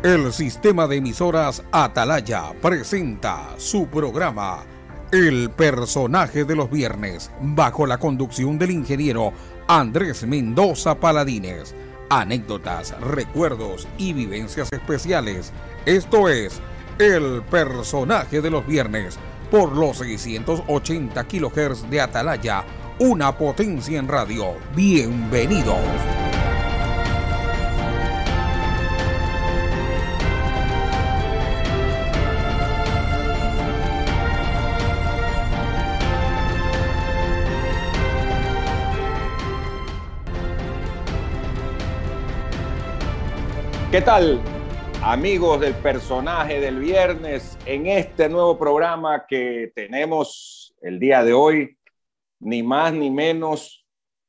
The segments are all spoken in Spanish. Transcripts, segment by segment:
El sistema de emisoras Atalaya presenta su programa El Personaje de los Viernes, bajo la conducción del ingeniero Andrés Mendoza Paladines. Anécdotas, recuerdos y vivencias especiales. Esto es El Personaje de los Viernes, por los 680 kHz de Atalaya, una potencia en radio. Bienvenidos. ¿Qué tal, amigos del Personaje del Viernes? En este nuevo programa que tenemos el día de hoy, ni más ni menos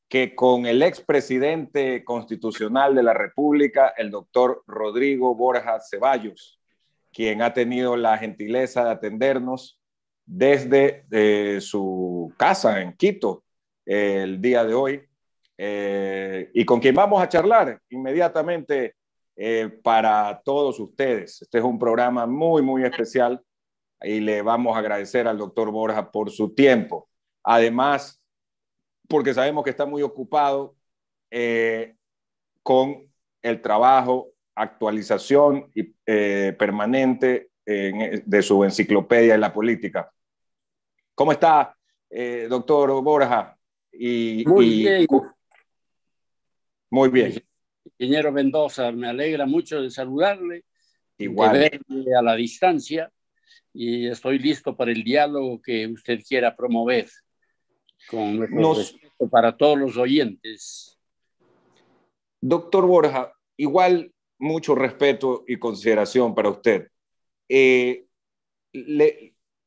que con el expresidente constitucional de la República, el doctor Rodrigo Borja Ceballos, quien ha tenido la gentileza de atendernos desde su casa en Quito el día de hoy, y con quien vamos a charlar inmediatamente para todos ustedes. Este es un programa muy, muy especial y le vamos a agradecer al doctor Borja por su tiempo. Además, porque sabemos que está muy ocupado con el trabajo, actualización y, permanente de su enciclopedia de la política. ¿Cómo está, doctor Borja? Muy bien. Muy bien. Ingeniero Mendoza, me alegra mucho de saludarle, Igual. de verle a la distancia, y estoy listo para el diálogo que usted quiera promover, con nuestro respeto para todos los oyentes. Doctor Borja, igual mucho respeto y consideración para usted.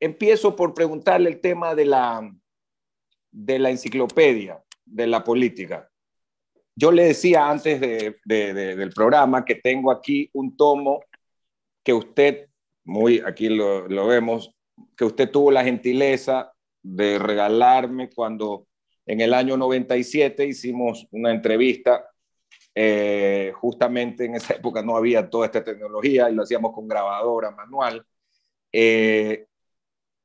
Empiezo por preguntarle el tema de la enciclopedia de la política. Yo le decía antes del programa que tengo aquí un tomo que usted, aquí lo vemos, que usted tuvo la gentileza de regalarme cuando en el año 97 hicimos una entrevista. Justamente en esa época no había toda esta tecnología y lo hacíamos con grabadora manual. En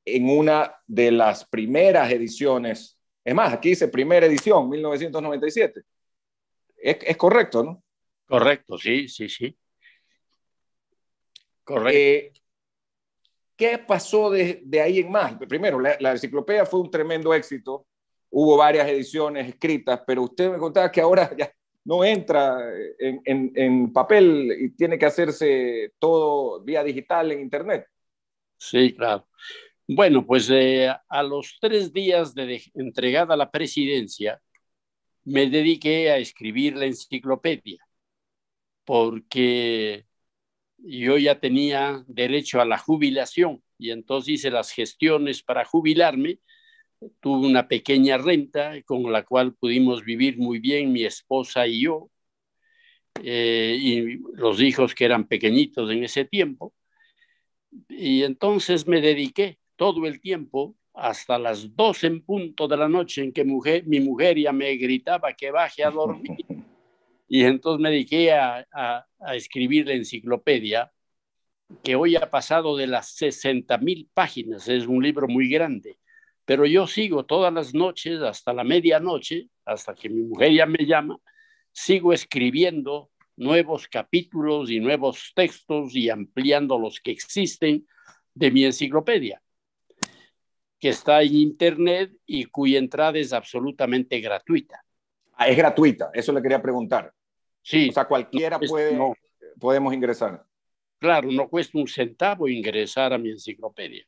una de las primeras ediciones, es más, aquí dice primera edición, 1997. Es correcto, ¿no? Correcto, sí. Correcto. ¿Qué pasó de ahí en más? Primero, la enciclopedia fue un tremendo éxito. Hubo varias ediciones escritas, pero usted me contaba que ahora ya no entra en papel y tiene que hacerse todo vía digital en internet. Sí, claro. Bueno, pues a los 3 días de entregada la presidencia, me dediqué a escribir la enciclopedia, porque yo ya tenía derecho a la jubilación y entonces hice las gestiones para jubilarme. Tuve una pequeña renta con la cual pudimos vivir muy bien mi esposa y yo, y los hijos que eran pequeñitos en ese tiempo. Y entonces me dediqué todo el tiempo hasta las 2 en punto de la noche, en que mi mujer ya me gritaba que baje a dormir. Y entonces me dediqué a escribir la enciclopedia, que hoy ha pasado de las 60,000 páginas. Es un libro muy grande, pero yo sigo todas las noches hasta la medianoche, hasta que mi mujer ya me llama, sigo escribiendo nuevos capítulos y nuevos textos y ampliando los que existen de mi enciclopedia, que está en internet y cuya entrada es absolutamente gratuita. Ah, es gratuita, eso le quería preguntar. Sí. O sea, cualquiera podemos ingresar. Claro, no cuesta un centavo ingresar a mi enciclopedia.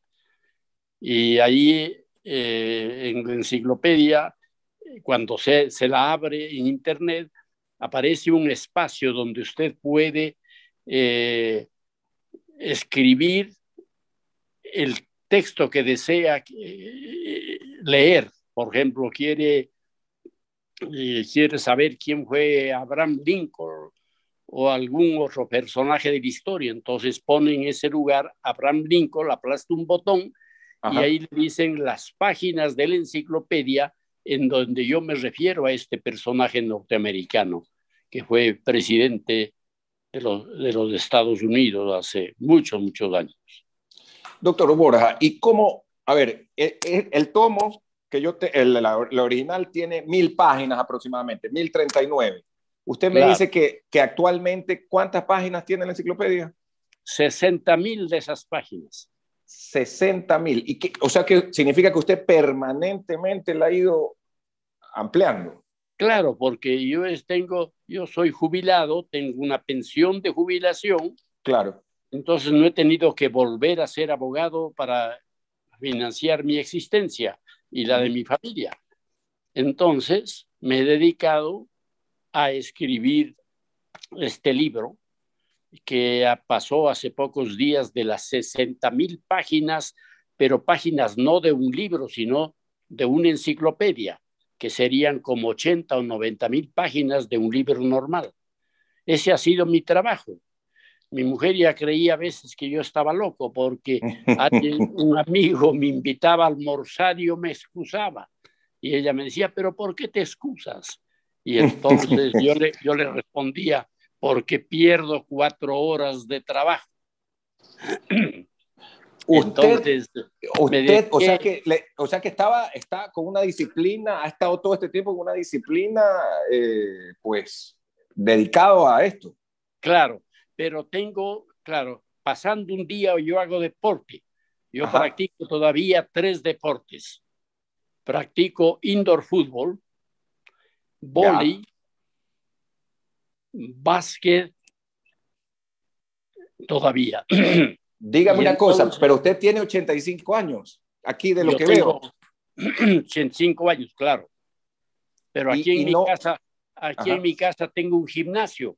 Y ahí, en la enciclopedia, cuando se la abre en internet, aparece un espacio donde usted puede escribir el texto que desea leer. Por ejemplo, quiere saber quién fue Abraham Lincoln o algún otro personaje de la historia. Entonces pone en ese lugar Abraham Lincoln, aplasta un botón. Ajá. Y ahí le dicen las páginas de la enciclopedia en donde yo me refiero a este personaje norteamericano que fue presidente de los Estados Unidos hace muchos, muchos años. Doctor Borja, ¿y cómo? A ver, el tomo que la original tiene 1000 páginas aproximadamente, 1039. Usted me dice que actualmente, ¿cuántas páginas tiene la enciclopedia? 60.000 de esas páginas. 60.000. O sea, que significa que usted permanentemente la ha ido ampliando. Claro, porque yo soy jubilado, tengo una pensión de jubilación. Claro. Entonces no he tenido que volver a ser abogado para financiar mi existencia y la de mi familia. Entonces me he dedicado a escribir este libro que pasó hace pocos días de las 60.000 páginas, pero páginas no de un libro, sino de una enciclopedia, que serían como 80 o 90.000 páginas de un libro normal. Ese ha sido mi trabajo. Mi mujer ya creía a veces que yo estaba loco porque un amigo me invitaba a almorzar y yo me excusaba. Y ella me decía, ¿pero por qué te excusas? Y entonces yo le respondía, porque pierdo 4 horas de trabajo. Entonces, o sea que está con una disciplina, ha estado todo este tiempo con una disciplina, pues, dedicado a esto. Claro, pero pasando un día yo hago deporte. Yo practico todavía 3 deportes. Practico indoor fútbol, vóley, básquet, todavía. Dígame una cosa, pero usted tiene 85 años, aquí de lo que veo. 85 años, claro. Pero aquí en mi casa tengo un gimnasio.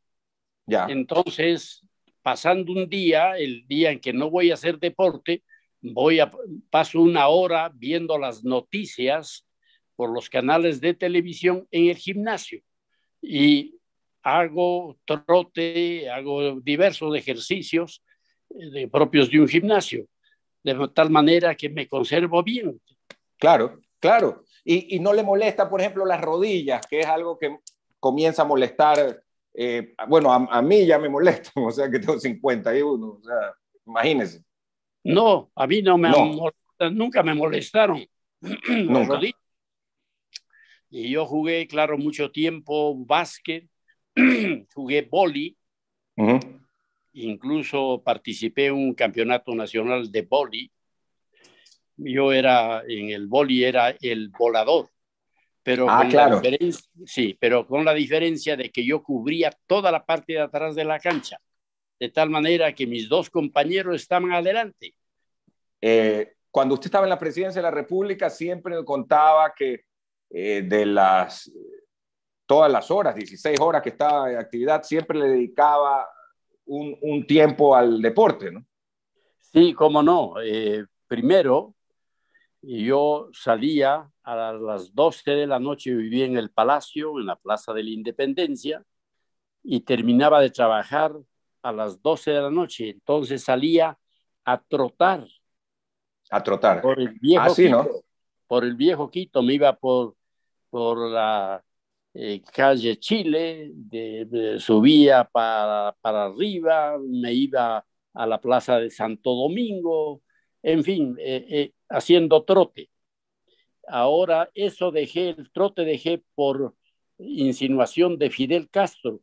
Ya. Entonces, pasando un día, el día en que no voy a hacer deporte, paso 1 hora viendo las noticias por los canales de televisión en el gimnasio. Y hago trote, hago diversos ejercicios propios de un gimnasio, de tal manera que me conservo bien. Claro, claro. Y no le molesta, por ejemplo, las rodillas, que es algo que comienza a molestar. Bueno, a mí ya me molesta, o sea que tengo 51, o sea, imagínese. No, a mí no me nunca me molestaron las rodillas. Y yo jugué, claro, mucho tiempo básquet, jugué vóley, incluso participé en un campeonato nacional de vóley. Yo en el vóley era el volador, pero con la diferencia de que yo cubría toda la parte de atrás de la cancha, de tal manera que mis 2 compañeros estaban adelante. Cuando usted estaba en la presidencia de la República, siempre contaba que todas las horas, 16 horas que estaba en actividad, siempre le dedicaba un tiempo al deporte, ¿no? Sí, cómo no. Primero, yo salía a las 12 de la noche, vivía en el Palacio, en la Plaza de la Independencia, y terminaba de trabajar a las 12 de la noche. Entonces salía a trotar. A trotar. Por el viejo Quito. ¿no? Por el viejo Quito, me iba por la calle Chile, subía para arriba, me iba a la Plaza de Santo Domingo, en fin, haciendo trote. Ahora el trote dejé por insinuación de Fidel Castro.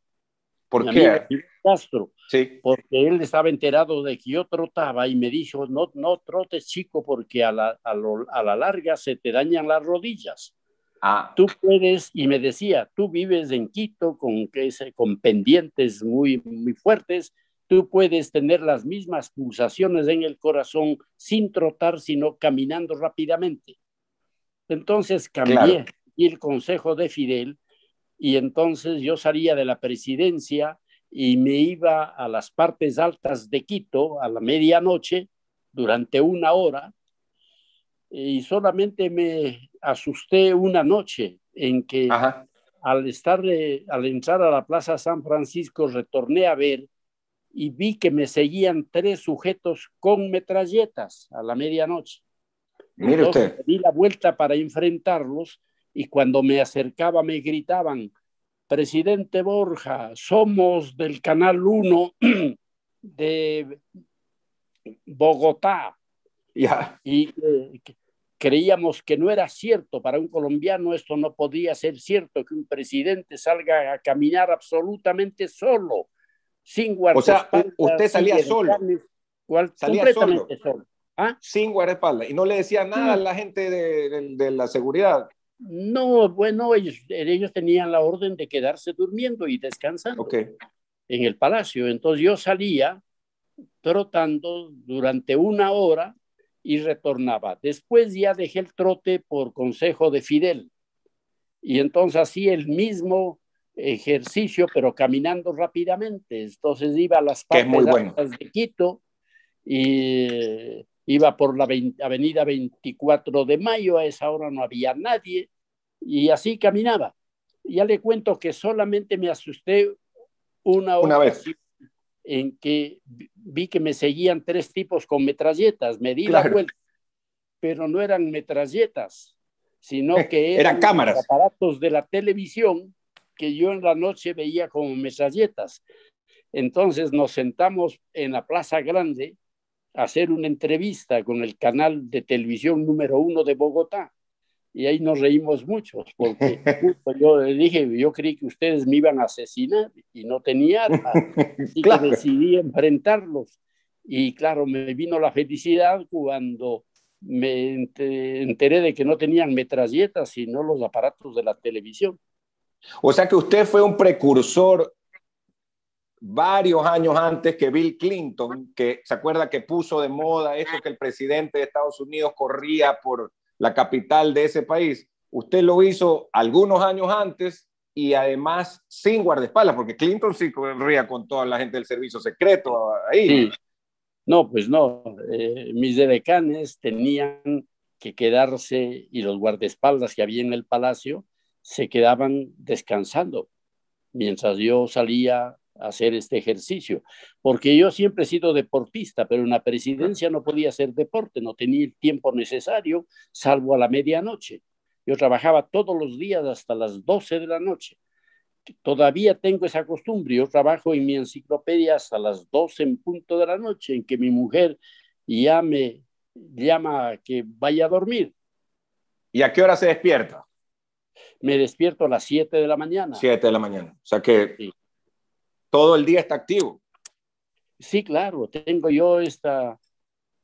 ¿Por qué? Fidel Castro, sí. Porque él estaba enterado de que yo trotaba y me dijo, no trotes, chico, porque a la larga se te dañan las rodillas. Tú puedes, y me decía, tú vives en Quito con pendientes muy, muy fuertes, tú puedes tener las mismas pulsaciones en el corazón sin trotar, sino caminando rápidamente. Entonces cambié el consejo de Fidel y entonces yo salía de la presidencia y me iba a las partes altas de Quito a la medianoche durante 1 hora y solamente me asusté una noche en que al entrar a la Plaza San Francisco retorné a ver y vi que me seguían 3 sujetos con metralletas a la medianoche. Mire usted. Di la vuelta para enfrentarlos y cuando me acercaba me gritaban, presidente Borja, somos del Canal 1 de Bogotá. Ya. Y creíamos que no era cierto. Para un colombiano esto no podía ser cierto, que un presidente salga a caminar absolutamente solo, sin guardaespaldas, usted sin salía solo. Completamente solo. ¿Ah? Sin guardaespaldas. Y no le decía nada a la gente de la seguridad. No, bueno, ellos tenían la orden de quedarse durmiendo y descansando en el palacio. Entonces yo salía trotando durante 1 hora y retornaba. Después ya dejé el trote por consejo de Fidel. Y entonces hacía el mismo ejercicio, pero caminando rápidamente. Entonces iba a las partes altas de Quito y iba por la avenida 24 de Mayo. A esa hora no había nadie y así caminaba. Ya le cuento que solamente me asusté una vez en que vi que me seguían 3 tipos con metralletas. Me di la vuelta, pero no eran metralletas, sino que eran cámaras, aparatos de la televisión que yo en la noche veía como metralletas. Entonces nos sentamos en la Plaza Grande a hacer una entrevista con el canal de televisión número 1 de Bogotá. Y ahí nos reímos mucho, porque yo dije, yo creí que ustedes me iban a asesinar y no tenía arma, así que decidí enfrentarlos. Y claro, me vino la felicidad cuando me enteré de que no tenían metralletas, sino los aparatos de la televisión. O sea que usted fue un precursor varios años antes que Bill Clinton, que se acuerda que puso de moda eso que el presidente de Estados Unidos corría por la capital de ese país. Usted lo hizo algunos años antes y además sin guardaespaldas, porque Clinton sí corría con toda la gente del servicio secreto ahí. Sí. No, pues no. Mis decanes tenían que quedarse y los guardaespaldas que había en el palacio se quedaban descansando mientras yo salía a hacer este ejercicio, porque yo siempre he sido deportista, pero en la presidencia no podía hacer deporte, no tenía el tiempo necesario, salvo a la medianoche. Yo trabajaba todos los días hasta las 12 de la noche. Todavía tengo esa costumbre, yo trabajo en mi enciclopedia hasta las 12 en punto de la noche, en que mi mujer ya me llama a que vaya a dormir. ¿Y a qué hora se despierta? Me despierto a las 7 de la mañana. 7 de la mañana. O sea que sí, todo el día está activo. Sí, claro, tengo yo esta...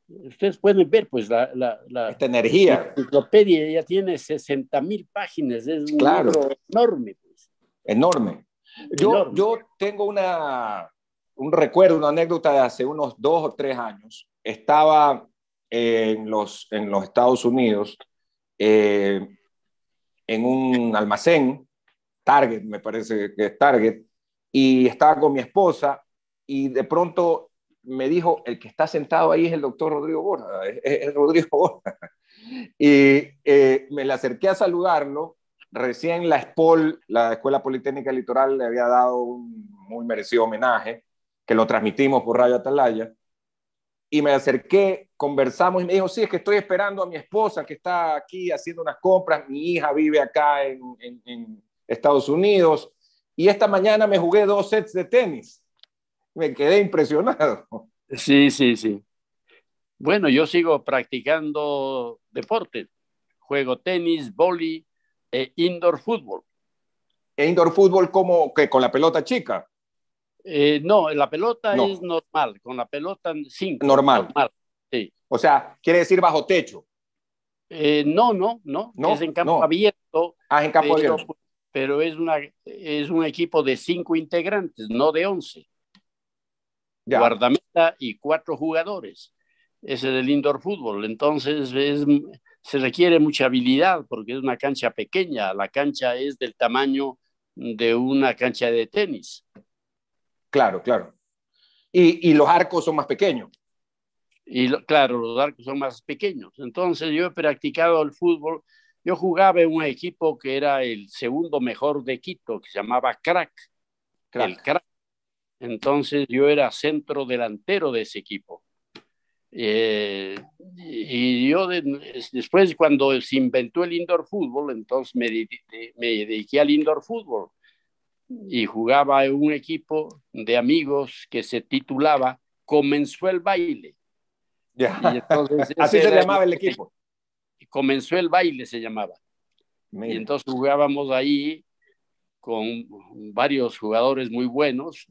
Ustedes pueden ver, pues, esta energía. La enciclopedia ya tiene 60,000 páginas, es un libro enorme. Pues. Enorme. Yo tengo un recuerdo, una anécdota de hace unos 2 o 3 años. Estaba en los Estados Unidos, en un almacén, Target, me parece que es Target, y estaba con mi esposa y de pronto me dijo, el que está sentado ahí es el doctor Rodrigo Borja, es Rodrigo Borja. Y me le acerqué a saludarlo. Recién la SPOL, la Escuela Politécnica Litoral, le había dado un muy merecido homenaje, que lo transmitimos por Radio Atalaya. Y me acerqué, conversamos y me dijo, sí, es que estoy esperando a mi esposa que está aquí haciendo unas compras. Mi hija vive acá en Estados Unidos. Y esta mañana me jugué 2 sets de tenis. Me quedé impresionado. Sí, sí, sí. Bueno, yo sigo practicando deporte. Juego tenis, vóley e indoor fútbol. ¿E indoor fútbol como que con la pelota chica? No, la pelota es normal, con la pelota 5. Normal. Sí. O sea, quiere decir bajo techo. No, es en campo abierto. Ah, en campo abierto. Pero es un equipo de 5 integrantes, no de 11. Ya. Guardameta y 4 jugadores. Ese del indoor fútbol. Entonces se requiere mucha habilidad porque es una cancha pequeña. La cancha es del tamaño de una cancha de tenis. Claro, claro. Y los arcos son más pequeños. Claro, los arcos son más pequeños. Entonces yo he practicado el fútbol. Yo jugaba en un equipo que era el segundo mejor de Quito, que se llamaba Crack. El Crack. Entonces yo era centro delantero de ese equipo. Y yo después, cuando se inventó el indoor fútbol, entonces me dediqué al indoor fútbol. y jugaba en un equipo de amigos que se titulaba Comenzó el baile. Ya. Y entonces Así se llamaba el equipo. Comenzó el baile se llamaba. Mira. Y entonces jugábamos ahí con varios jugadores muy buenos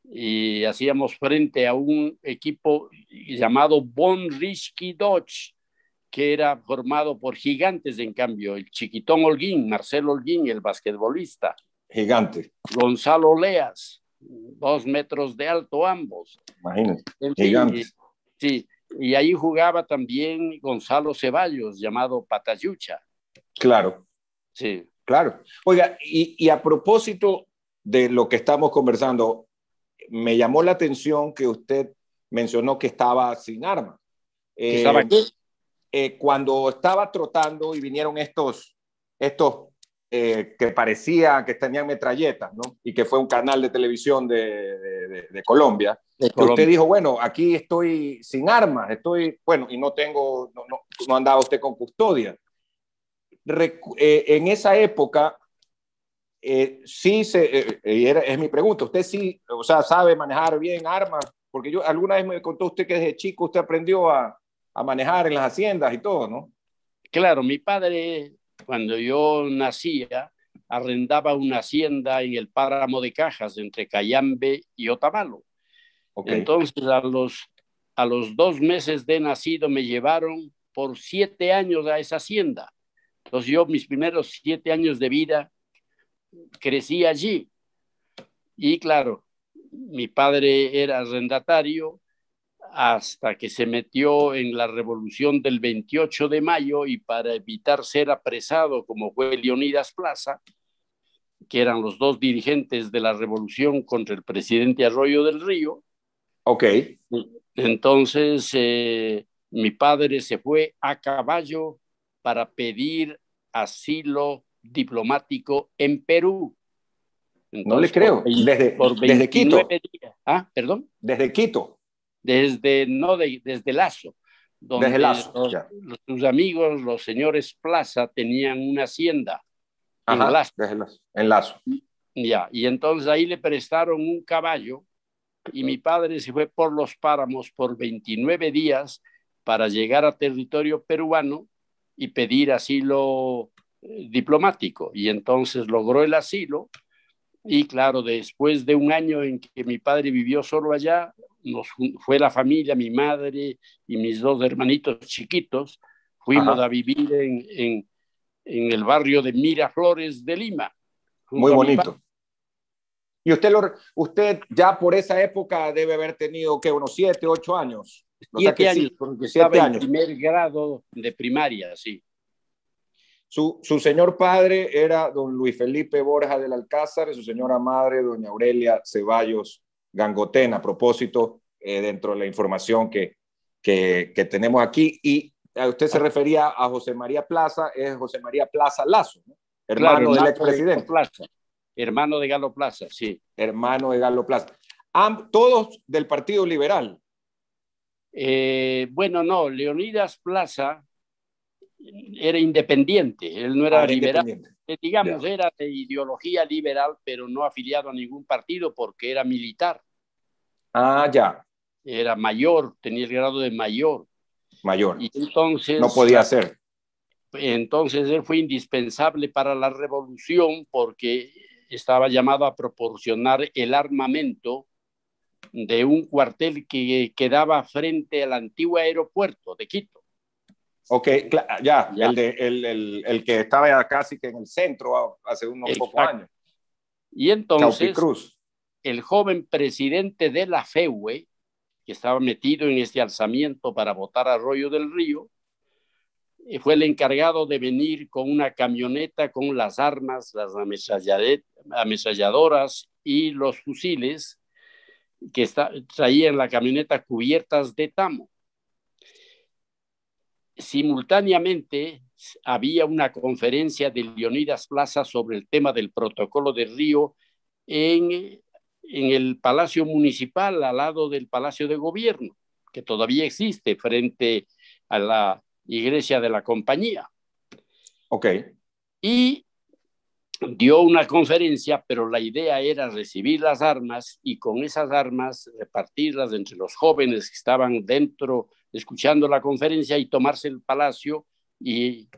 y hacíamos frente a un equipo llamado Bonrisky Dodge, que era formado por gigantes, en cambio, el Chiquitón Holguín, Marcelo Holguín, el basquetbolista. Gigante. Gonzalo Leas, 2 metros de alto ambos. Imagínate, En gigantes. fin, sí, y ahí jugaba también Gonzalo Ceballos, llamado Patayucha. Claro. Sí. Claro. Oiga, y a propósito de lo que estamos conversando, me llamó la atención que usted mencionó que estaba sin armas. ¿Que estaba aquí? Cuando estaba trotando y vinieron estos que parecían que tenían metralletas, ¿no? Y que fue un canal de televisión de Colombia, De que Colombia. usted dijo, bueno, aquí estoy sin armas, bueno, y no andaba usted con custodia. En esa época, es mi pregunta, ¿usted sí, o sea, sabe manejar bien armas? Porque alguna vez me contó usted que desde chico usted aprendió a manejar en las haciendas y todo, ¿no? Claro, mi padre, cuando yo nacía, arrendaba una hacienda en el páramo de Cajas, entre Cayambe y Otavalo. Okay. Entonces, a los 2 meses de nacido, me llevaron por 7 años a esa hacienda. Entonces, yo mis primeros 7 años de vida crecí allí. Y claro, mi padre era arrendatario hasta que se metió en la revolución del 28 de mayo y para evitar ser apresado, como fue Leonidas Plaza, que eran los 2 dirigentes de la revolución contra el presidente Arroyo del Río. Ok. Entonces, mi padre se fue a caballo para pedir asilo diplomático en Perú. Entonces, no le creo. Desde Quito. Días. Ah, perdón. Desde Quito. Desde Lazo. Donde desde Lazo. Sus amigos, los señores Plaza, tenían una hacienda. Ajá, en Lazo. Ya, y entonces ahí le prestaron un caballo y mi padre se fue por los páramos por 29 días para llegar a territorio peruano y pedir asilo diplomático. Y entonces logró el asilo. Y claro, después de un año en que mi padre vivió solo allá, fue la familia, mi madre y mis 2 hermanitos chiquitos, fuimos a vivir en el barrio de Miraflores de Lima. Muy bonito. Y usted ya por esa época debe haber tenido, ¿qué? Unos 7, 8 años. 7 años, porque estaba en primer grado de primaria, sí. Su señor padre era don Luis Felipe Borja del Alcázar y su señora madre, doña Aurelia Ceballos Gangotén, a propósito, dentro de la información que tenemos aquí. Y usted se refería a José María Plaza, es José María Plaza Lazo, ¿no? Hermano del expresidente. Hermano de Galo Plaza, sí. Hermano de Galo Plaza. Todos del Partido Liberal. Bueno, no, Leonidas Plaza era independiente, él no era liberal, digamos, era de ideología liberal, pero no afiliado a ningún partido porque era militar. Ah, ya. Era mayor, tenía el grado de mayor. Mayor. Y entonces, no podía ser. Entonces él fue indispensable para la revolución porque estaba llamado a proporcionar el armamento de un cuartel que quedaba frente al antiguo aeropuerto de Quito. Ok, ya. El que estaba ya casi que en el centro hace unos pocos años. Y entonces, el joven presidente de la FEUE, que estaba metido en este alzamiento para votar a Arroyo del Río, fue el encargado de venir con una camioneta con las armas, las ametralladoras y los fusiles que traían la camioneta cubiertas de tamo. Simultáneamente había una conferencia de Leonidas Plaza sobre el tema del protocolo de Río en el Palacio Municipal, al lado del Palacio de Gobierno, que todavía existe frente a la iglesia de la Compañía. Ok. Y dio una conferencia, pero la idea era recibir las armas y con esas armas repartirlas entre los jóvenes que estaban dentro escuchando la conferencia y tomarse el palacio y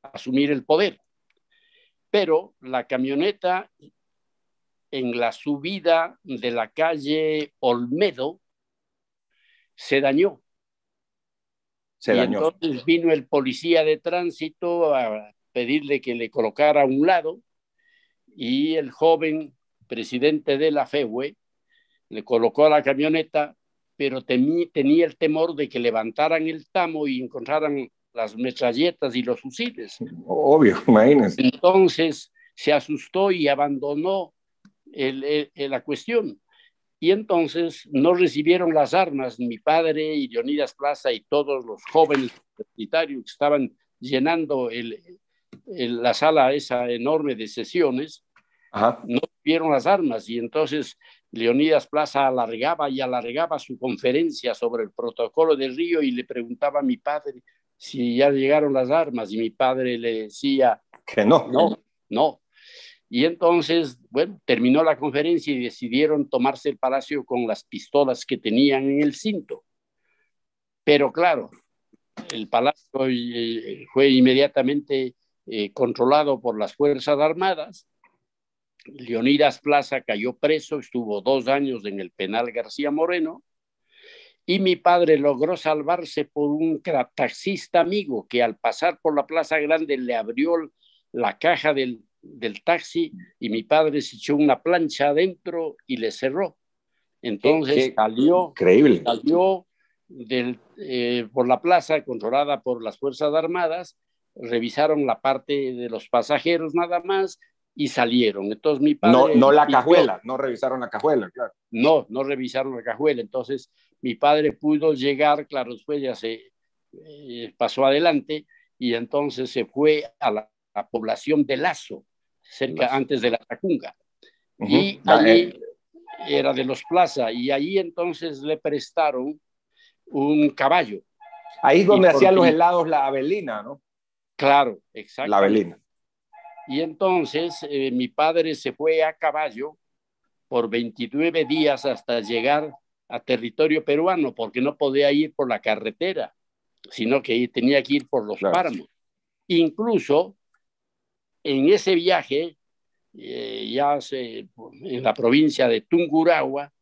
asumir el poder. Pero la camioneta en la subida de la calle Olmedo se dañó. Se dañó. Entonces vino el policía de tránsito a pedirle que le colocara a un lado y el joven presidente de la FEWE le colocó a la camioneta, pero tenía el temor de que levantaran el tamo y encontraran las metralletas y los fusiles. Obvio, imagínense. Entonces se asustó y abandonó la cuestión. Y entonces no recibieron las armas, mi padre y Leonidas Plaza y todos los jóvenes universitarios que estaban llenando la sala esa enorme de sesiones. Ajá. No vieron las armas y entonces Leonidas Plaza alargaba y alargaba su conferencia sobre el protocolo del Río y le preguntaba a mi padre si ya llegaron las armas y mi padre le decía que no. No. Y entonces, bueno, terminó la conferencia y decidieron tomarse el palacio con las pistolas que tenían en el cinto. Pero claro, el palacio fue inmediatamente controlado por las Fuerzas Armadas. Leonidas Plaza cayó preso, estuvo 2 años en el penal García Moreno y mi padre logró salvarse por un taxista amigo que al pasar por la Plaza Grande le abrió la caja del taxi y mi padre se echó una plancha adentro y le cerró. Entonces salió por la plaza controlada por las Fuerzas Armadas, revisaron la parte de los pasajeros nada más y salieron. Entonces mi padre... No la cajuela, no revisaron la cajuela, claro. No revisaron la cajuela. Entonces mi padre pudo llegar, claro, después ya se pasó adelante y entonces se fue a la población de Lazo, antes de la Tacunga. Y allí era de los Plaza y ahí entonces le prestaron un caballo. Ahí es donde hacían los helados la Avelina, ¿no? Claro, exacto. La Avelina. Y entonces mi padre se fue a caballo por 29 días hasta llegar a territorio peruano, porque no podía ir por la carretera, sino que tenía que ir por los páramos. Incluso en ese viaje, en la provincia de Tungurahua,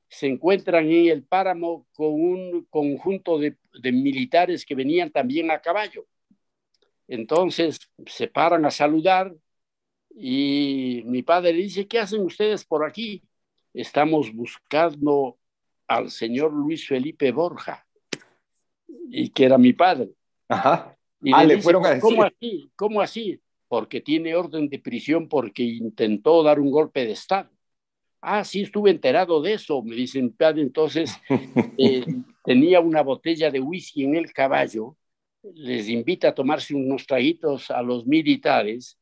se encuentran en el páramo con un conjunto de militares que venían también a caballo. Entonces se paran a saludar y mi padre dice: ¿qué hacen ustedes por aquí? Estamos buscando al señor Luis Felipe Borja, y que era mi padre. Ajá. Y le fueron a decir. ¿Cómo así? Porque tiene orden de prisión porque intentó dar un golpe de Estado. Sí, estuve enterado de eso, me dicen, padre. Entonces tenía una botella de whisky en el caballo, les invita a tomarse unos traguitos a los militares,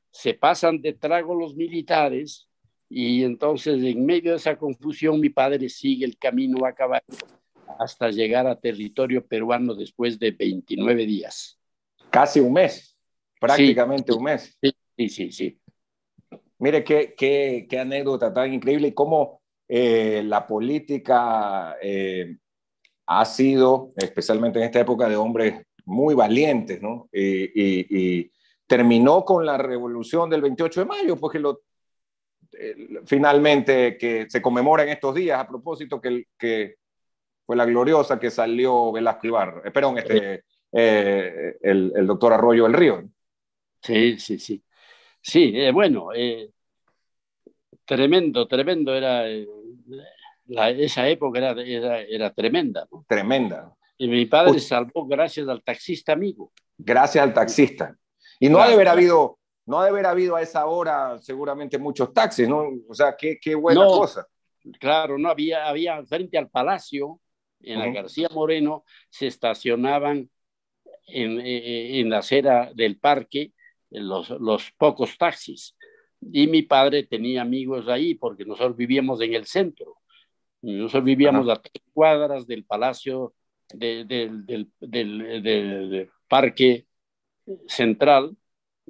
se pasan de trago los militares y entonces en medio de esa confusión mi padre sigue el camino a caballo hasta llegar a territorio peruano después de 29 días. Casi un mes, prácticamente un mes. Sí. Mire, qué anécdota tan increíble y cómo la política ha sido, especialmente en esta época, de hombres muy valientes, ¿no? Y terminó con la revolución del 28 de mayo, porque finalmente que se conmemora en estos días, a propósito que fue la gloriosa que salió Velasco Ibarra, el doctor Arroyo del Río. Sí. Sí, bueno, tremendo era, esa época era tremenda, ¿no? Tremenda. Y mi padre salvó gracias al taxista amigo. Gracias al taxista. Y no ha de haber habido a esa hora seguramente muchos taxis, ¿no? O sea, qué buena cosa. Claro, no había frente al palacio, en la García Moreno, se estacionaban en la acera del parque los pocos taxis. Y mi padre tenía amigos ahí porque nosotros vivíamos en el centro. Nosotros vivíamos a 3 cuadras del palacio del parque central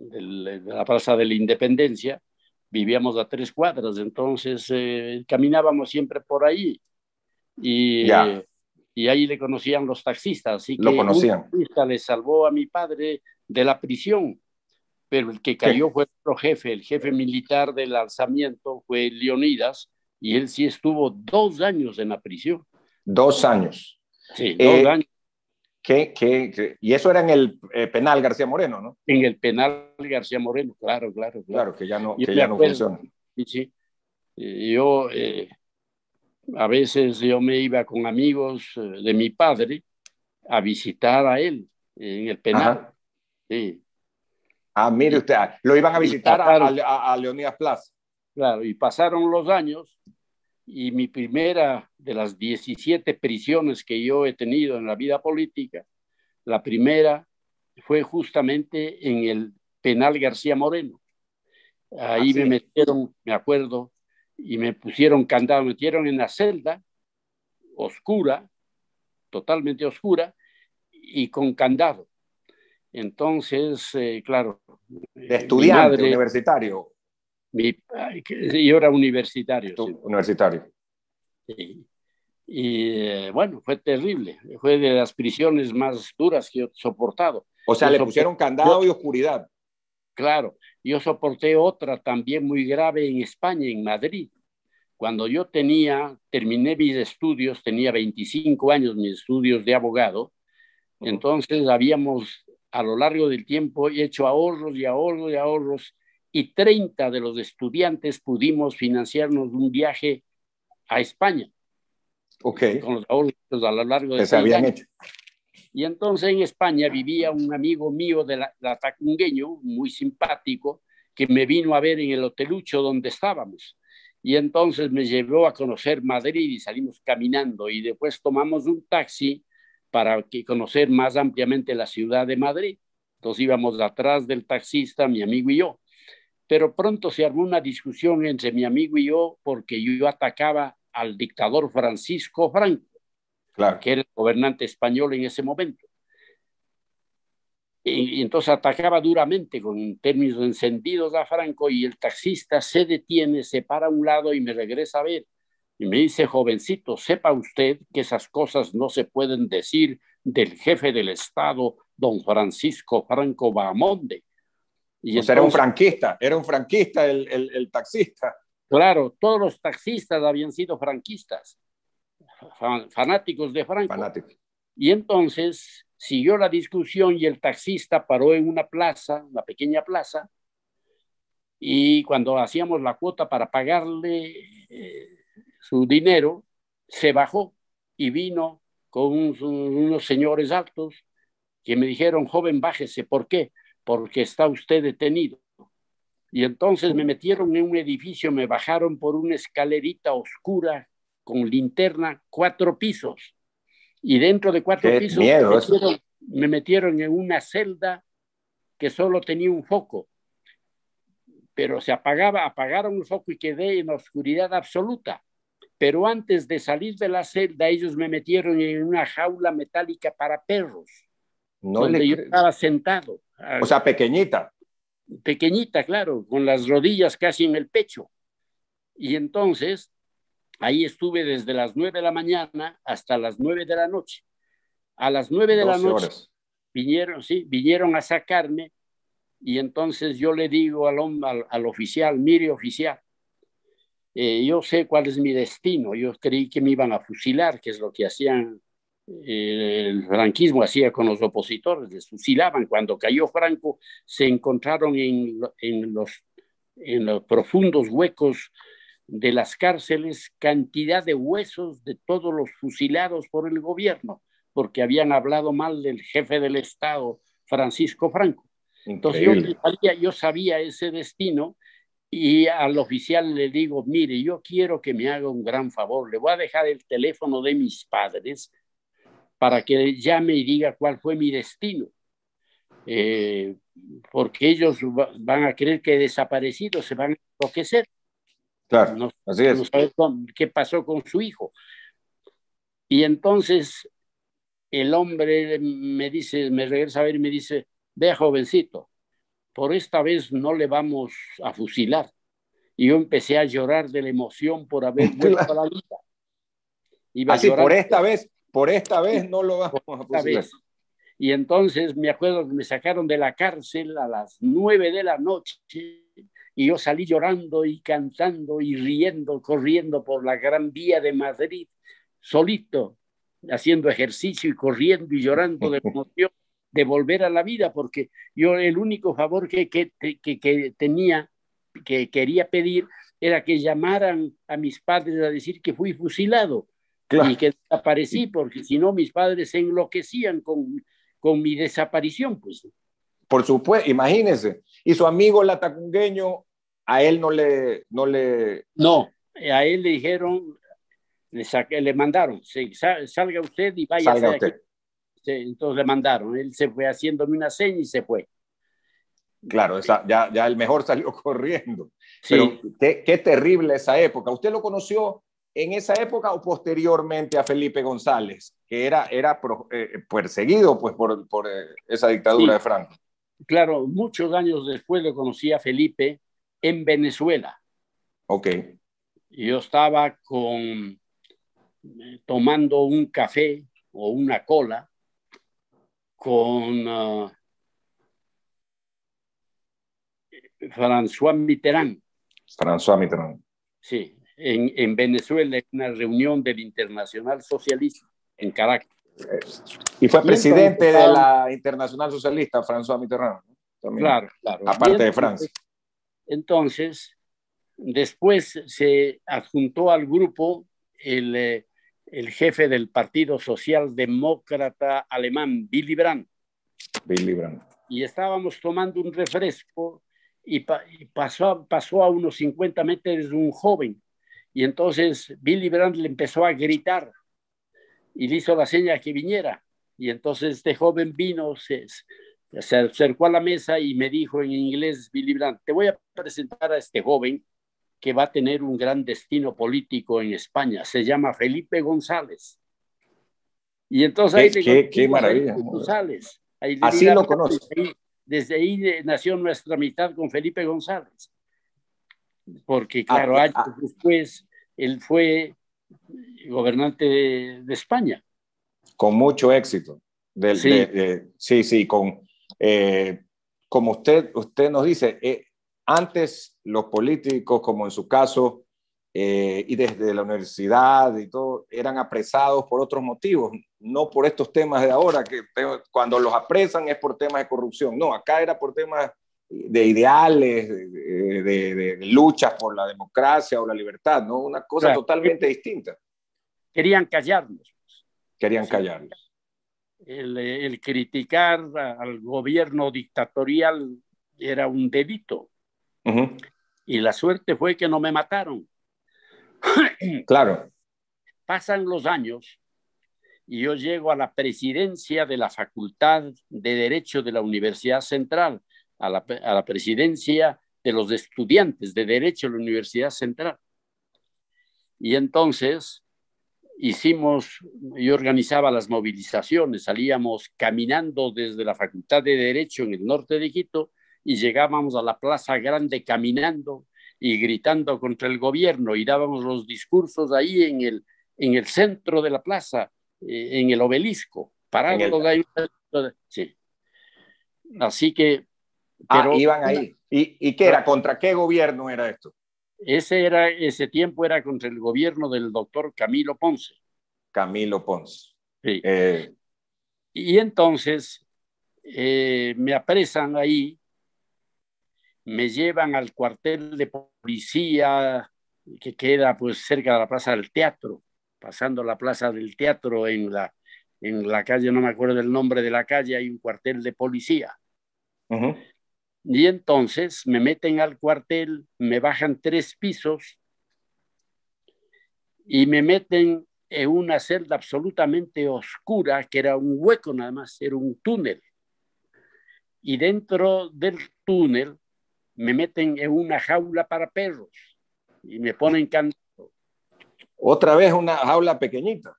de la Plaza de la Independencia, vivíamos a 3 cuadras, entonces caminábamos siempre por ahí Ya, y ahí le conocían los taxistas, así lo que un conocían. taxista le salvó a mi padre de la prisión, pero el que ¿Qué? cayó fue otro jefe, el jefe militar del alzamiento fue Leonidas, y él sí estuvo 2 años en la prisión. 2 años. Sí, 2 años Y eso era en el penal García Moreno, ¿no? en el penal García Moreno, claro, claro, claro. Claro, que ya no, Yo que me ya no acuerdo, funciona. sí, sí. Yo a veces yo me iba con amigos de mi padre a visitar a él en el penal. Ajá. Sí. Ah, mire Y, usted, lo iban a y visitar pasaron, a Leonidas Plaza. claro, y pasaron los años y mi primera de las 17 prisiones que yo he tenido en la vida política, la primera fue justamente en el penal García Moreno. Ah, Ahí me sí. metieron, me acuerdo, y me pusieron candado, me metieron en la celda oscura, totalmente oscura, y con candado. Entonces, claro, De mi estudiante madre, universitario. yo era universitario, sí. Universitario. Bueno, fue terrible, fue de las prisiones más duras que yo he soportado. O sea, Yo le soporté, pusieron candado y oscuridad. claro, yo soporté otra también muy grave en España, en Madrid. Cuando yo terminé mis estudios, tenía 25 años, mis estudios de abogado, entonces habíamos a lo largo del tiempo hecho ahorros y ahorros y ahorros, y 30 de los estudiantes pudimos financiarnos un viaje a España Ok. con los ahorros a lo largo de Que se 6 habían años. hecho. Y entonces en España vivía un amigo mío de la Tacungueño, muy simpático, que me vino a ver en el hotelucho donde estábamos. Y entonces me llevó a conocer Madrid y salimos caminando y después tomamos un taxi para conocer más ampliamente la ciudad de Madrid. Entonces íbamos atrás del taxista, mi amigo y yo. Pero pronto se armó una discusión entre mi amigo y yo porque yo atacaba al dictador Francisco Franco, Claro. que era el gobernante español en ese momento. Y entonces atacaba duramente con términos encendidos a Franco y el taxista se detiene, se para a un lado y me regresa a ver. Y me dice, jovencito, sepa usted que esas cosas no se pueden decir del jefe del Estado, don Francisco Franco Bahamonde. Y O sea, entonces, era un franquista el taxista. claro, todos los taxistas habían sido franquistas, fanáticos de Franco. Fanático. Y entonces siguió la discusión y el taxista paró en una plaza, una pequeña plaza, y cuando hacíamos la cuota para pagarle su dinero, se bajó y vino con unos señores altos que me dijeron, joven, bájese. ¿Por qué? Porque está usted detenido. Y entonces me metieron en un edificio, me bajaron por una escalerita oscura con linterna, 4 pisos. Y dentro de 4 Qué pisos miedo eso. me metieron en una celda que solo tenía un foco, pero apagaron el foco y quedé en la oscuridad absoluta. Pero antes de salir de la celda, ellos me metieron en una jaula metálica para perros, No donde le yo crees. estaba sentado, O sea, pequeñita. pequeñita, claro, con las rodillas casi en el pecho. Y entonces ahí estuve desde las 9 de la mañana hasta las 9 de la noche. A las 9 de la 12 noche horas. vinieron a sacarme y entonces yo le digo al oficial, mire oficial, yo sé cuál es mi destino, yo creí que me iban a fusilar, que es lo que hacían, el franquismo hacía con los opositores, les fusilaban. Cuando cayó Franco se encontraron en los profundos huecos de las cárceles cantidad de huesos de todos los fusilados por el gobierno, porque habían hablado mal del jefe del Estado, Francisco Franco. Entonces Increíble. yo sabía ese destino y al oficial le digo, mire, yo quiero que me haga un gran favor, le voy a dejar el teléfono de mis padres para que llame y diga cuál fue mi destino. Porque ellos van a creer que he desaparecido, se van a enloquecer. Claro, No, así no es. sabe qué pasó con su hijo. Y entonces el hombre me regresa a ver y me dice, vea jovencito, por esta vez no le vamos a fusilar. Y yo empecé a llorar de la emoción por haber vuelto a la vida. Iba Así, llorando, por esta vez no lo vamos a fusilar. Y entonces me acuerdo que me sacaron de la cárcel a las 9 de la noche y yo salí llorando y cantando y riendo, corriendo por la Gran Vía de Madrid, solito, haciendo ejercicio y corriendo y llorando de emoción de volver a la vida, porque yo el único favor que tenía, que quería pedir, era que llamaran a mis padres a decir que fui fusilado. Claro. Y que desaparecí, porque si no mis padres se enloquecían con mi desaparición, pues. Por supuesto, imagínese. Y su amigo latacungueño, a él no, a él le dijeron, le mandaron, salga usted y vaya a aquí. Entonces le mandaron, él se fue haciéndome una seña y se fue. Claro, ya el mejor salió corriendo. Sí. Pero qué terrible esa época. ¿Usted lo conoció en esa época o posteriormente a Felipe González, que era perseguido pues, por esa dictadura de Franco? Claro, muchos años después lo conocí a Felipe en Venezuela. Ok. Yo estaba tomando un café o una cola con François Mitterrand. François Mitterrand. Sí, en Venezuela, en una reunión del Internacional Socialista en Caracas. Y fue presidente de la Internacional Socialista, François Mitterrand. También, claro. Aparte de Francia. Entonces, después se adjuntó al grupo el jefe del Partido Socialdemócrata alemán, Willy Brandt. Willy Brandt. Y estábamos tomando un refresco y pasó a unos 50 metros un joven. Y entonces Willy Brandt le empezó a gritar y le hizo la seña que viniera. Y entonces este joven vino, se acercó a la mesa y me dijo en inglés, Willy Brandt, te voy a presentar a este joven que va a tener un gran destino político en España. Se llama Felipe González. Y entonces ahí qué maravilla. Felipe González. Así lo conoce. Desde ahí nació nuestra amistad con Felipe González. Porque, claro, años después, él fue gobernante de España. Con mucho éxito. Sí, como usted nos dice, antes los políticos, como en su caso, y desde la universidad y todo, eran apresados por otros motivos, no por estos temas de ahora, que cuando los apresan es por temas de corrupción. No, acá era por temas de ideales, de luchas por la democracia o la libertad, ¿no? Una cosa totalmente distinta. Querían callarnos. Querían callarnos. El criticar al gobierno dictatorial era un delito. Uh-huh. Y la suerte fue que no me mataron. Claro. Pasan los años y yo llego a la presidencia de la Facultad de Derecho de la Universidad Central, a la presidencia de los estudiantes de Derecho de la Universidad Central. Y entonces yo organizaba las movilizaciones, salíamos caminando desde la Facultad de Derecho en el norte de Quito y llegábamos a la Plaza Grande caminando y gritando contra el gobierno y dábamos los discursos ahí en el centro de la plaza, en el obelisco, parados ahí. Sí. Así que... iban ahí. ¿Y qué era? ¿Contra qué gobierno era esto? Ese tiempo era contra el gobierno del doctor Camilo Ponce. Camilo Ponce. Sí. Y entonces me apresan ahí, me llevan al cuartel de policía que queda pues cerca de la Plaza del Teatro, pasando la Plaza del Teatro en la calle, no me acuerdo del nombre de la calle, hay un cuartel de policía. Uh-huh. Y entonces me meten al cuartel, me bajan 3 pisos y me meten en una celda absolutamente oscura, que era un hueco nada más, era un túnel. Y dentro del túnel me meten en una jaula para perros y me ponen candado. Otra vez una jaula pequeñita.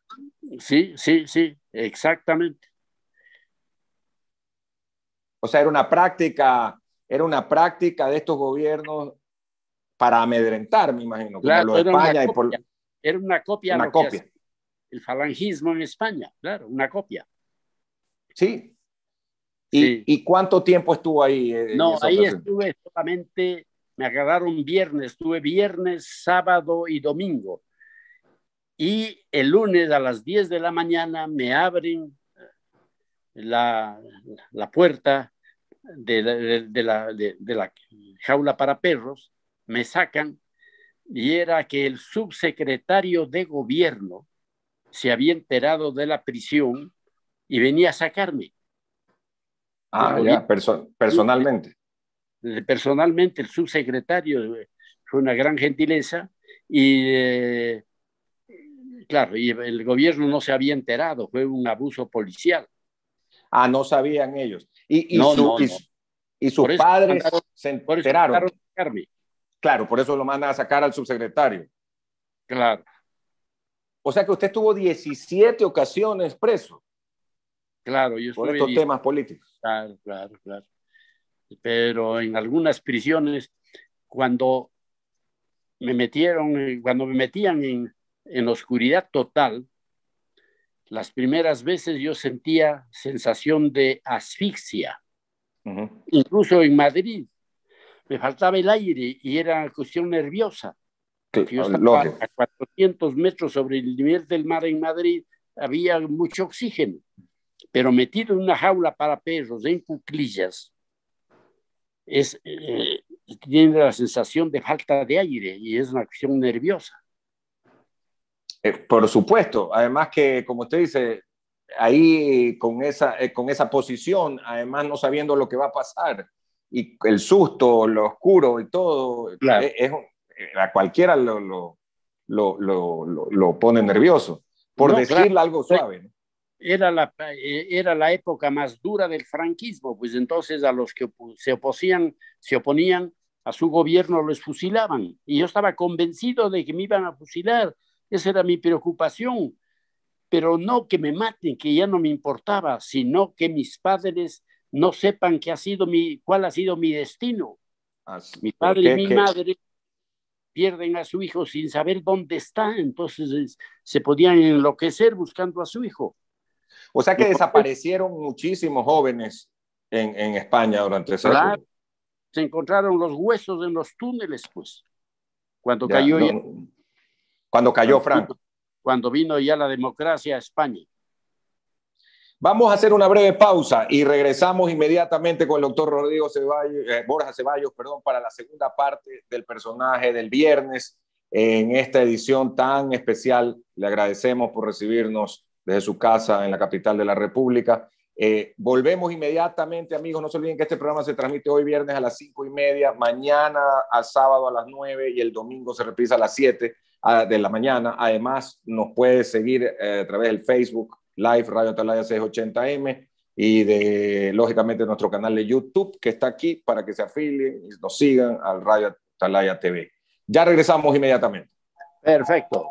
Sí, exactamente. O sea, era una práctica era una práctica de estos gobiernos para amedrentar, me imagino, Claro, como lo de España. Era una copia una lo copia. que hacía el falangismo en España, claro, una copia. Sí. Sí. ¿Y cuánto tiempo estuvo ahí en No, esa ahí ocasión? estuve solamente, me agarraron viernes, estuve viernes, sábado y domingo. Y el lunes a las 10 de la mañana me abren la puerta de la jaula para perros, me sacan y era que el subsecretario de gobierno se había enterado de la prisión y venía a sacarme del Ya, gobierno. personalmente. Personalmente, el subsecretario fue una gran gentileza y claro, y el gobierno no se había enterado, fue un abuso policial. No sabían ellos. Y No, no, no. sus padres se por eso enteraron. mandaron a sacarme. Claro, por eso lo mandan a sacar al subsecretario. Claro. O sea que usted estuvo 17 ocasiones preso. Claro, yo por estuve estos temas políticos. Claro, claro, claro. Pero en algunas prisiones, cuando cuando me metían en oscuridad total, las primeras veces yo sentía sensación de asfixia. Uh-huh. Incluso en Madrid me faltaba el aire y era cuestión nerviosa. Yo estaba Lógico. a 400 metros sobre el nivel del mar en Madrid, había mucho oxígeno, pero metido en una jaula para perros en cuclillas, tiene la sensación de falta de aire y es una cuestión nerviosa. Por supuesto, además que, como usted dice, ahí con esa posición, además no sabiendo lo que va a pasar, y el susto, lo oscuro y todo, Claro. A cualquiera lo pone nervioso, por decirle claro, algo suave, ¿no? Era la época más dura del franquismo, pues entonces a los que se oponían a su gobierno los fusilaban. Y yo estaba convencido de que me iban a fusilar. Esa era mi preocupación. Pero no que me maten, que ya no me importaba, sino que mis padres no sepan cuál ha sido mi destino. Mi padre y mi madre pierden a su hijo sin saber dónde está, entonces se podían enloquecer buscando a su hijo. O sea que desaparecieron muchísimos jóvenes en España durante esa época. Se encontraron los huesos en los túneles, pues, cuando cayó Franco. Cuando vino ya la democracia a España. Vamos a hacer una breve pausa y regresamos inmediatamente con el doctor Borja Ceballos, para la segunda parte del personaje del viernes en esta edición tan especial. Le agradecemos por recibirnos desde su casa en la capital de la República. Volvemos inmediatamente, amigos. No se olviden que este programa se transmite hoy viernes a las 5:30, mañana al sábado a las 9 y el domingo se reprisa a las 7 de la mañana. Además, nos puede seguir a través del Facebook Live Radio Atalaya 680M y lógicamente, nuestro canal de YouTube que está aquí para que se afilien y nos sigan al Radio Atalaya TV. Ya regresamos inmediatamente. Perfecto.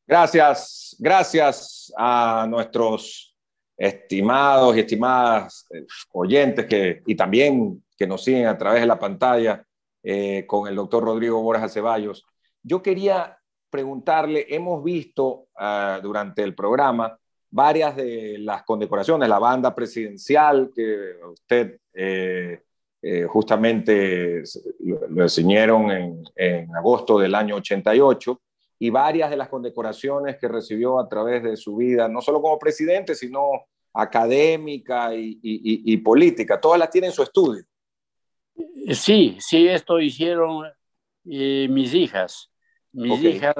Gracias a nuestros estimados y estimadas oyentes y también que nos siguen a través de la pantalla con el doctor Rodrigo Borja Ceballos. Yo quería preguntarle, hemos visto durante el programa varias de las condecoraciones, la banda presidencial que usted justamente lo enseñaron en agosto del año 88, y varias de las condecoraciones que recibió a través de su vida, no solo como presidente, sino académica y política. Todas las tienen en su estudio. Sí, esto hicieron mis hijas. Mis hijas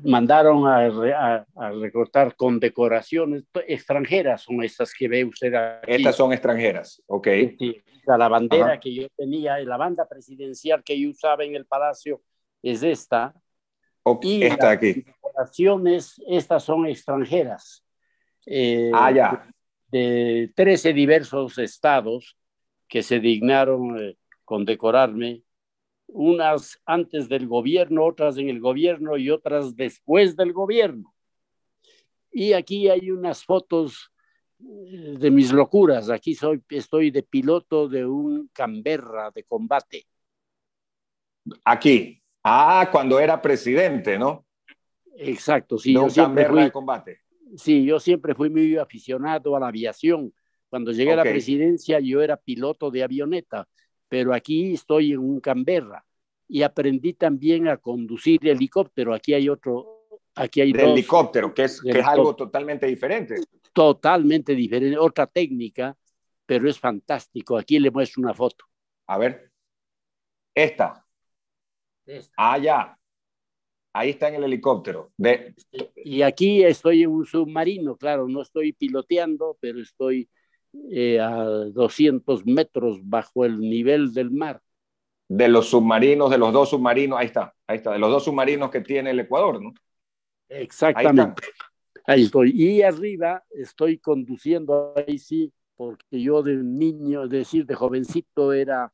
mandaron a recortar condecoraciones extranjeras, son estas que ve usted aquí. Estas son extranjeras, ok. Sí, la bandera que yo tenía, la banda presidencial que yo usaba en el palacio es esta. Y esta las aquí. condecoraciones, estas son extranjeras. Ya. De 13 diversos estados que se dignaron condecorarme, unas antes del gobierno, otras en el gobierno y otras después del gobierno. Y aquí hay unas fotos de mis locuras. Aquí estoy de piloto de un Canberra de combate. Aquí. Ah, cuando era presidente, ¿no? Exacto, sí, De yo un siempre Canberra de fui, combate. sí, yo siempre fui muy aficionado a la aviación. Cuando llegué a Ok. la presidencia yo era piloto de avioneta, pero aquí estoy en un Canberra y aprendí también a conducir helicóptero. Aquí hay De dos helicóptero, que es algo helicópteros totalmente diferente. totalmente diferentes, otra técnica, pero es fantástico. Aquí le muestro una foto. A ver, esta. Ah, ya. Ahí está en el helicóptero. Y aquí estoy en un submarino, claro, no estoy piloteando, pero estoy a 200 metros bajo el nivel del mar. De los submarinos, de los dos submarinos, ahí está, de los dos submarinos que tiene el Ecuador, ¿no? Ahí están. Exactamente, ahí estoy. Y arriba estoy conduciendo, ahí sí, porque yo de niño, es decir, de jovencito era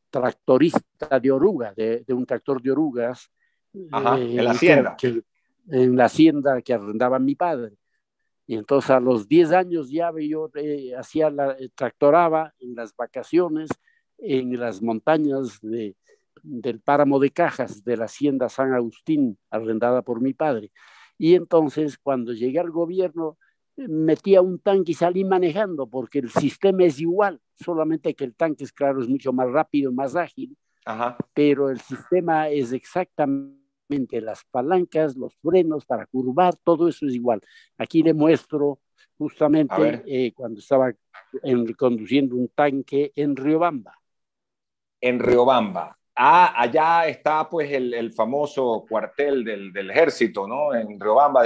tractorista de oruga, de un tractor de orugas, Ajá, en la hacienda. en la hacienda que arrendaba mi padre. Y entonces a los 10 años ya yo tractoraba en las vacaciones en las montañas del páramo de Cajas de la hacienda San Agustín, arrendada por mi padre. Y entonces cuando llegué al gobierno, metía un tanque y salí manejando, porque el sistema es igual, solamente que el tanque, es claro, es mucho más rápido, más ágil. Ajá. Pero el sistema es exactamente las palancas, los frenos para curvar, todo eso es igual. Aquí le muestro justamente cuando estaba conduciendo un tanque en Riobamba. En Riobamba. Ah, allá está pues el famoso cuartel del ejército, ¿no? En Riobamba,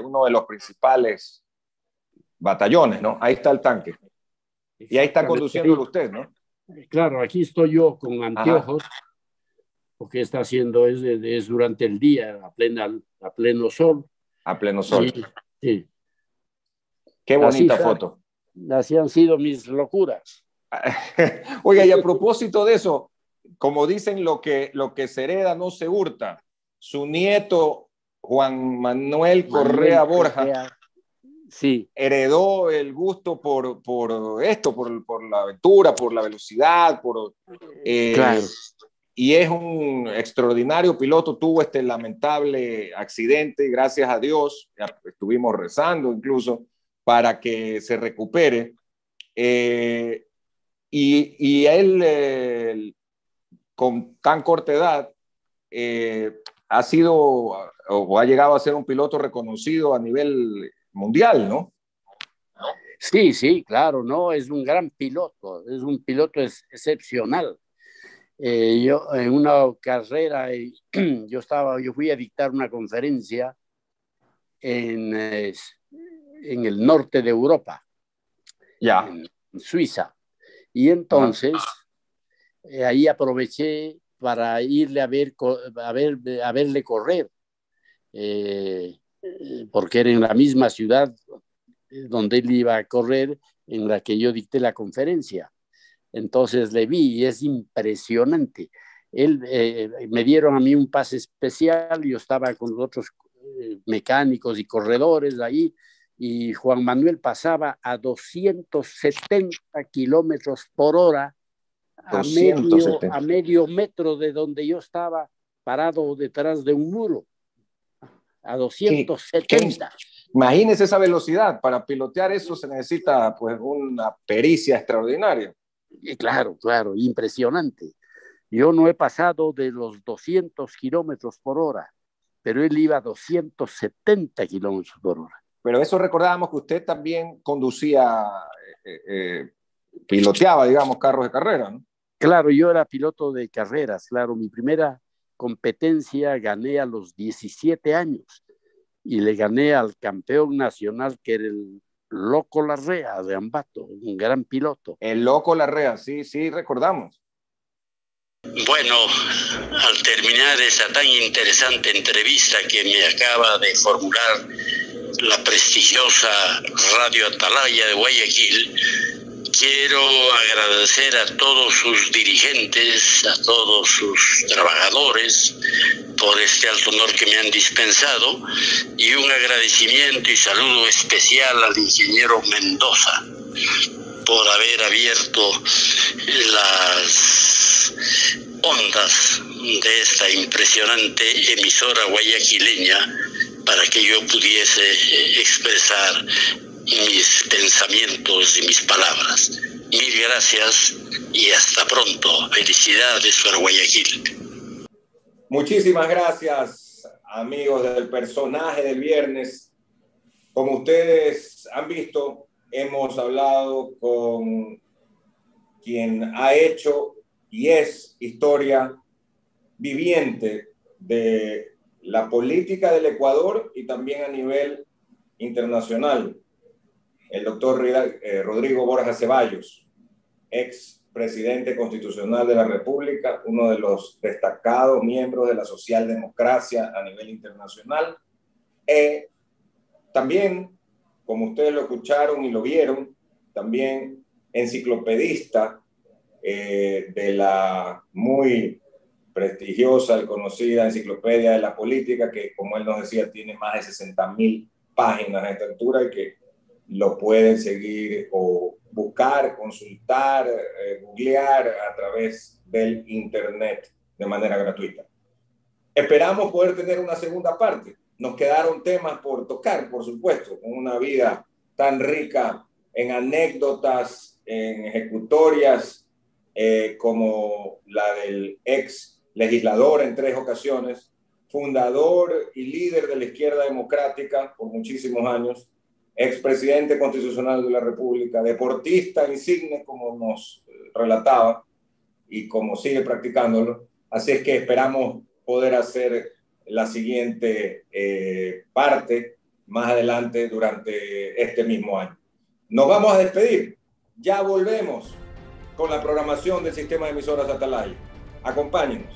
uno de los principales batallones, ¿no? Ahí está el tanque. Y ahí está conduciéndolo usted, ¿no? Claro, aquí estoy yo con anteojos, porque está haciendo, es durante el día, a pleno sol. A pleno sol. Sí. Qué bonita foto. Así han sido mis locuras. Oiga, y a propósito de eso, como dicen, lo que se hereda no se hurta. Su nieto, Juan Manuel Correa Borja, sí, heredó el gusto por esto, por la aventura, por la velocidad, claro. Y es un extraordinario piloto. Tuvo este lamentable accidente, gracias a Dios, estuvimos rezando incluso para que se recupere. Y él, con tan corta edad, ha sido o ha llegado a ser un piloto reconocido a nivel mundial, ¿no? Sí, sí, claro, no, es un gran piloto, es un piloto excepcional. Yo en una carrera, yo fui a dictar una conferencia en el norte de Europa, ya, en Suiza, y entonces ahí aproveché para irle a verle correr, porque era en la misma ciudad donde él iba a correr, en la que yo dicté la conferencia. Entonces le vi y es impresionante. Me dieron a mí un pase especial, yo estaba con los otros mecánicos y corredores ahí, y Juan Manuel pasaba a 270 kilómetros por hora a medio metro de donde yo estaba parado detrás de un muro, a 270. Imagínese esa velocidad. Para pilotear eso se necesita pues una pericia extraordinaria. Claro, impresionante. Yo no he pasado de los 200 kilómetros por hora, pero él iba a 270 kilómetros por hora. Pero eso recordábamos que usted también conducía, piloteaba, digamos, carros de carrera, ¿no? Claro, yo era piloto de carreras, claro. Mi primera competencia gané a los 17 años y le gané al campeón nacional, que era el Loco Larrea de Ambato, un gran piloto. El Loco Larrea, sí, recordamos. Bueno, al terminar esa tan interesante entrevista que me acaba de formular la prestigiosa Radio Atalaya de Guayaquil, Quiero agradecer a todos sus dirigentes, a todos sus trabajadores por este alto honor que me han dispensado, y un agradecimiento y saludo especial al ingeniero Mendoza por haber abierto las ondas de esta impresionante emisora guayaquileña para que yo pudiese expresar mis pensamientos y mis palabras. Mil gracias y hasta pronto. Felicidades para Guayaquil. Muchísimas gracias, amigos del personaje del viernes. Como ustedes han visto, hemos hablado con quien ha hecho y es historia viviente de la política del Ecuador y también a nivel internacional. El doctor Rodrigo Borja Ceballos, ex presidente constitucional de la República, uno de los destacados miembros de la socialdemocracia a nivel internacional. También, como ustedes lo escucharon y lo vieron, también enciclopedista de la muy prestigiosa y conocida Enciclopedia de la Política, que, como él nos decía, tiene más de 60.000 páginas a esta altura y que lo pueden seguir o buscar, consultar, googlear a través del internet de manera gratuita. Esperamos poder tener una segunda parte. Nos quedaron temas por tocar, por supuesto, con una vida tan rica en anécdotas, en ejecutorias, como la del ex legislador en 3 ocasiones, fundador y líder de la izquierda democrática por muchísimos años, expresidente constitucional de la República, deportista insigne, como nos relataba, y como sigue practicándolo. Así es que esperamos poder hacer la siguiente parte más adelante durante este mismo año. Nos vamos a despedir. Ya volvemos con la programación del sistema de emisoras Atalaya. Acompáñenos.